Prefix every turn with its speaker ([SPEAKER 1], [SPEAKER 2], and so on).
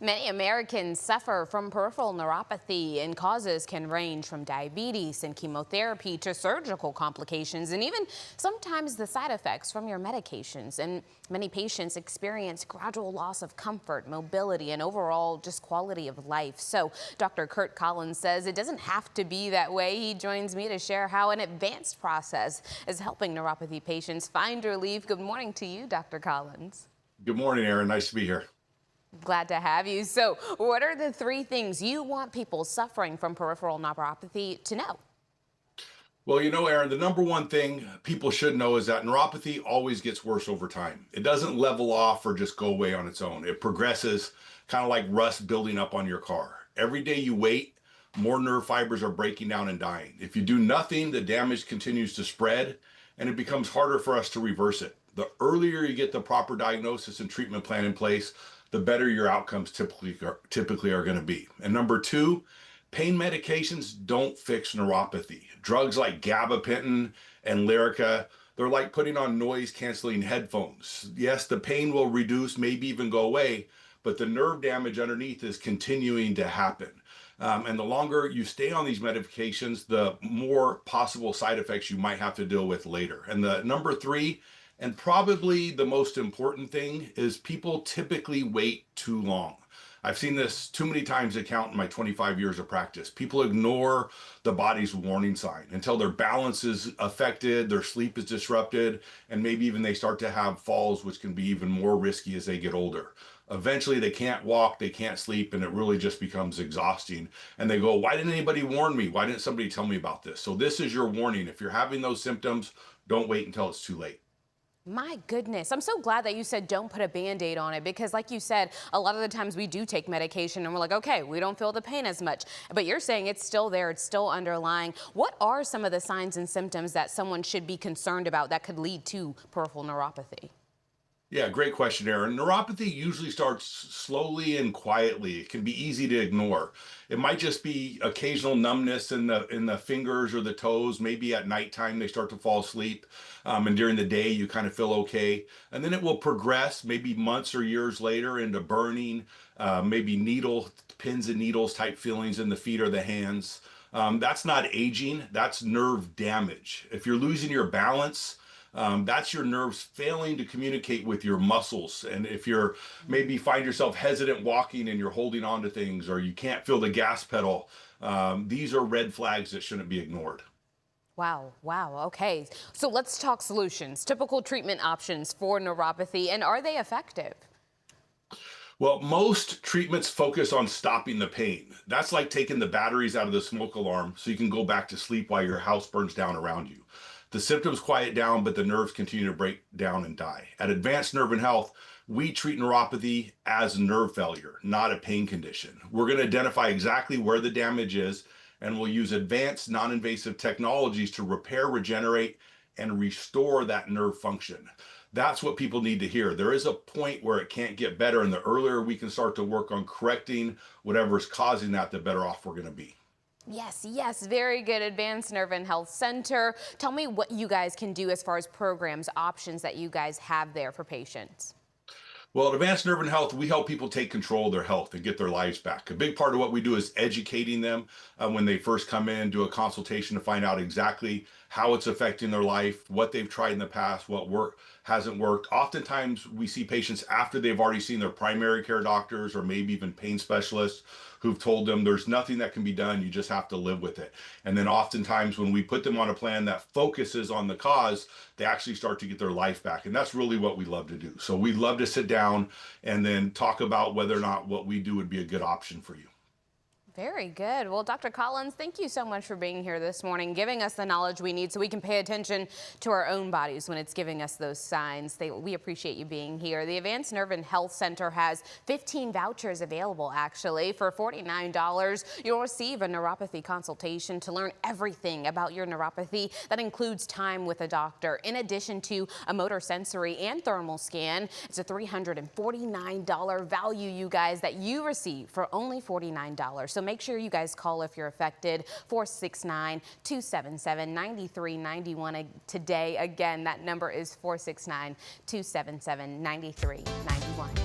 [SPEAKER 1] Many Americans suffer from peripheral neuropathy, and causes can range from diabetes and chemotherapy to surgical complications, and even sometimes the side effects from your medications. And many patients experience gradual loss of comfort, mobility, and overall just quality of life. So Dr. Kurt Collins says it doesn't have to be that way. He joins me to share how an advanced process is helping neuropathy patients find relief. Good morning to you, Dr. Collins.
[SPEAKER 2] Good morning, Aaron. Nice to be here.
[SPEAKER 1] Glad to have you. So what are the three things you want people suffering from peripheral neuropathy to know?
[SPEAKER 2] Well, Aaron, the number one thing people should know is that neuropathy always gets worse over time. It doesn't level off or just go away on its own. It progresses, kind of like rust building up on your car. Every day you wait, more nerve fibers are breaking down and dying. If you do nothing, the damage continues to spread and it becomes harder for us to reverse it. The earlier you get the proper diagnosis and treatment plan in place, the better your outcomes typically are going to be. And number two, pain medications don't fix neuropathy. Drugs like gabapentin and Lyrica, they're like putting on noise canceling headphones. Yes, the pain will reduce, maybe even go away, but the nerve damage underneath is continuing to happen. And the longer you stay on these medications, the more possible side effects you might have to deal with later. And the number three, and probably the most important thing, is people typically wait too long. I've seen this too many times to count in my 25 years of practice. People ignore the body's warning sign until their balance is affected, their sleep is disrupted, and maybe even they start to have falls, which can be even more risky as they get older. Eventually they can't walk, they can't sleep, and it really just becomes exhausting. And they go, why didn't anybody warn me? Why didn't somebody tell me about this? So this is your warning. If you're having those symptoms, don't wait until it's too late.
[SPEAKER 1] My goodness, I'm so glad that you said don't put a Band-Aid on it, because like you said, a lot of the times we do take medication and we're like, okay, we don't feel the pain as much. But you're saying it's still there, it's still underlying. What are some of the signs and symptoms that someone should be concerned about that could lead to peripheral neuropathy?
[SPEAKER 2] Yeah, great question, Aaron. Neuropathy usually starts slowly and quietly. It can be easy to ignore. It might just be occasional numbness in the fingers or the toes. Maybe at nighttime they start to fall asleep, and during the day you kind of feel okay. And then it will progress, maybe months or years later, into burning, maybe pins and needles type feelings in the feet or the hands. That's not aging. That's nerve damage. If you're losing your balance, that's your nerves failing to communicate with your muscles. And if you're maybe find yourself hesitant walking and you're holding on to things, or you can't feel the gas pedal, these are red flags that shouldn't be ignored.
[SPEAKER 1] Wow, okay. So let's talk solutions, typical treatment options for neuropathy, and are they effective?
[SPEAKER 2] Well, most treatments focus on stopping the pain. That's like taking the batteries out of the smoke alarm so you can go back to sleep while your house burns down around you. The symptoms quiet down, but the nerves continue to break down and die. At Advanced Nerve and Health, we treat neuropathy as nerve failure, not a pain condition. We're going to identify exactly where the damage is, and we'll use advanced non-invasive technologies to repair, regenerate, and restore that nerve function. That's what people need to hear. There is a point where it can't get better, and the earlier we can start to work on correcting whatever's causing that, the better off we're going to be.
[SPEAKER 1] Yes, very good. Advanced Nerve and Health Center. Tell me what you guys can do as far as programs, options that you guys have there for patients.
[SPEAKER 2] Well, at Advanced Nerve and Health, we help people take control of their health and get their lives back. A big part of what we do is educating them when they first come in, do a consultation to find out exactly how it's affecting their life, what they've tried in the past, hasn't worked. Oftentimes, we see patients after they've already seen their primary care doctors or maybe even pain specialists who've told them there's nothing that can be done, you just have to live with it. And then oftentimes when we put them on a plan that focuses on the cause, they actually start to get their life back. And that's really what we love to do. So we love to sit down and then talk about whether or not what we do would be a good option for you.
[SPEAKER 1] Very good. Well, Dr. Collins, thank you so much for being here this morning, giving us the knowledge we need so we can pay attention to our own bodies when it's giving us those signs. We appreciate you being here. The Advanced Nerve and Health Center has 15 vouchers available, actually. For $49, you'll receive a neuropathy consultation to learn everything about your neuropathy. That includes time with a doctor, in addition to a motor sensory and thermal scan. It's a $349 value, you guys, that you receive for only $49. So make sure you guys call if you're affected. 469-277-9391 today. Again, that number is 469-277-9391.